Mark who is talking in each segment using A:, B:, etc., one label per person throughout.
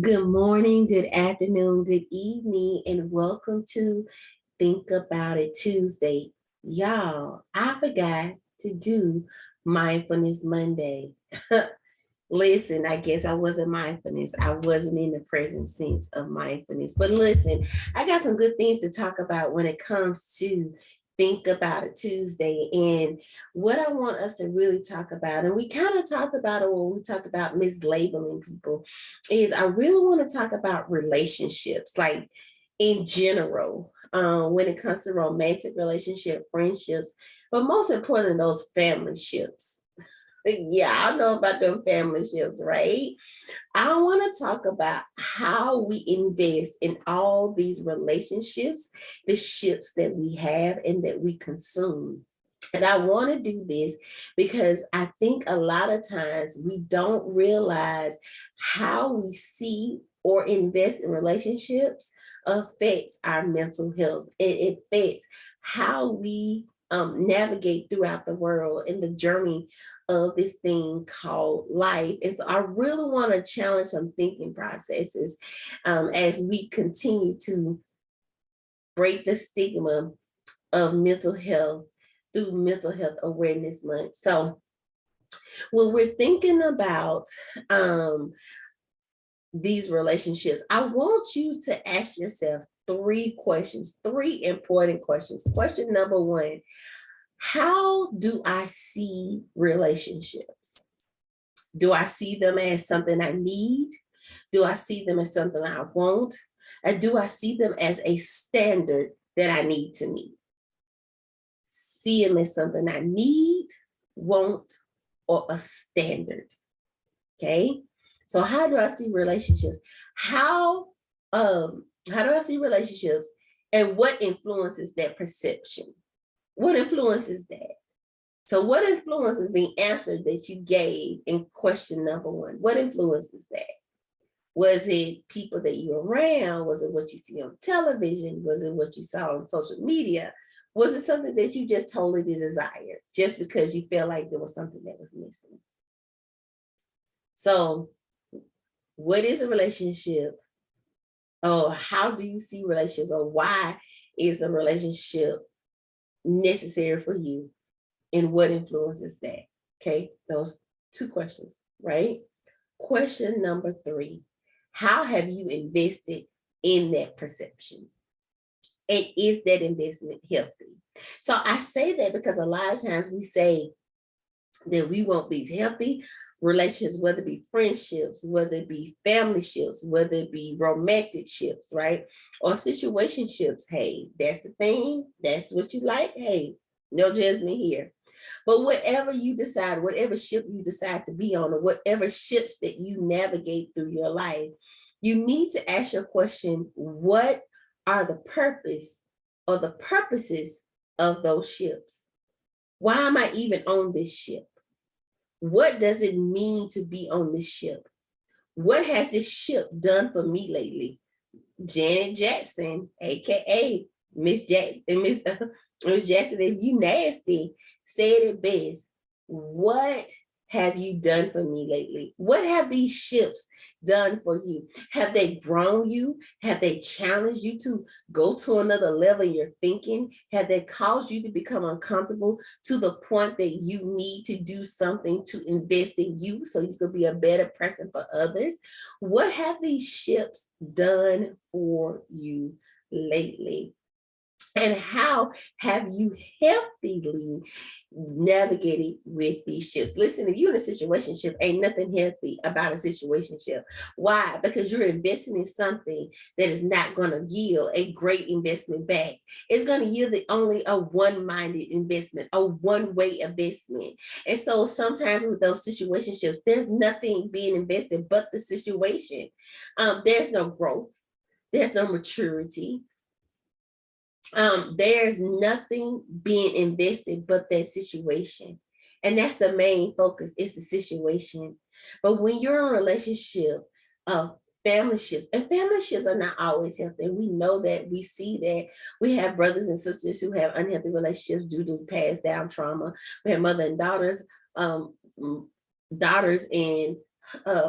A: Good morning, good afternoon, good evening, and welcome to Think About It Tuesday. Y'all, I forgot to do Mindfulness Monday. Listen, I guess I wasn't mindfulness. I wasn't in the present sense of mindfulness. But listen, I got some good things to talk about when it comes to Think About It Tuesday. And what I want us to really talk about, and we kind of talked about it when we talked about mislabeling people, is I really want to talk about relationships, like in general, when it comes to romantic relationship, friendships, but most important, those family ships. Yeah, I know about them family ships, right? I want to talk about how we invest in all these relationships, the ships that we have and that we consume. And I want to do this because I think a lot of times we don't realize how we see or invest in relationships affects our mental health. It affects how we navigate throughout the world in the journey of this thing called life. And so I really want to challenge some thinking processes as we continue to break the stigma of mental health through Mental Health Awareness Month. So when we're thinking about these relationships, I want you to ask yourself three questions, three important questions. Question number one, how do I see relationships? Do I see them as something I need? Do I see them as something I want? Or do I see them as a standard that I need to meet? See them as something I need, want, or a standard. Okay. So how do I see relationships? How do I see relationships, and what influences that perception? What influences that? So what influences the answer that you gave in question number one? What influences that? Was it people that you're around? Was it what you see on television? Was it what you saw on social media? Was it something that you just totally desired just because you felt like there was something that was missing? So what is a relationship? Or how do you see relationships? Or why is a relationship necessary for you? And what influences that? Okay, those two questions, right? Question number three, how have you invested in that perception? And is that investment healthy? So I say that because a lot of times we say that we want these healthy relationships, whether it be friendships, whether it be family ships, whether it be romantic ships, right? Or situationships. Hey, that's the thing. That's what you like. Hey, no judgment here. But whatever you decide, whatever ship you decide to be on, or whatever ships that you navigate through your life, you need to ask your question, what are the purpose or the purposes of those ships? Why am I even on this ship? What does it mean to be on this ship? What has this ship done for me lately? Janet Jackson, aka Miss Jackson, Miss Jackson, if you nasty, said it best. What have you done for me lately? What have these ships done for you? Have they grown you? Have they challenged you to go to another level in your thinking? Have they caused you to become uncomfortable to the point that you need to do something to invest in you so you could be a better person for others? What have these ships done for you lately? And how have you healthily navigated with these shifts? Listen, if you're in a situationship, ain't nothing healthy about a situationship. Why? Because you're investing in something that is not going to yield a great investment back. It's going to yield only a one-minded investment, a one-way investment. And so sometimes with those situationships, there's nothing being invested but the situation. There's no growth. There's no maturity. There's nothing being invested but that situation. And that's the main focus, is the situation. But when you're in a relationship, family shifts, and family shifts are not always healthy. We know that, we see that. We have brothers and sisters who have unhealthy relationships due to passed down trauma. We have mother and daughters, daughters and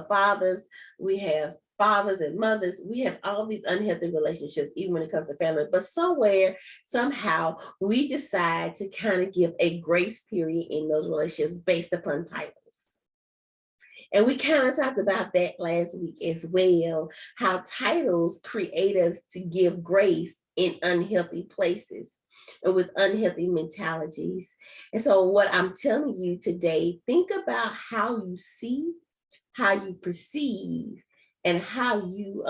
A: fathers, we have fathers and mothers, we have all these unhealthy relationships, even when it comes to family. But somehow, we decide to kind of give a grace period in those relationships based upon titles. And we kind of talked about that last week as well, how titles create us to give grace in unhealthy places and with unhealthy mentalities. And so, what I'm telling you today, think about how you see, how you perceive, and how you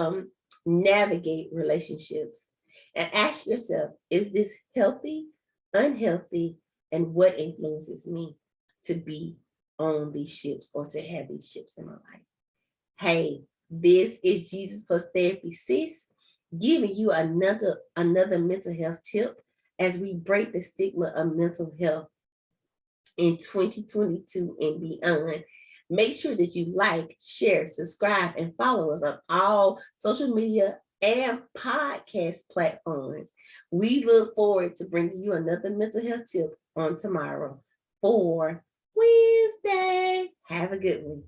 A: navigate relationships. And ask yourself, is this healthy, unhealthy, and what influences me to be on these ships or to have these ships in my life? Hey, this is Jesus Plus Therapy Sis, giving you another mental health tip as we break the stigma of mental health in 2022 and beyond. Make sure that you like, share, subscribe, and follow us on all social media and podcast platforms. We look forward to bringing you another mental health tip on tomorrow for Wednesday. Have a good one.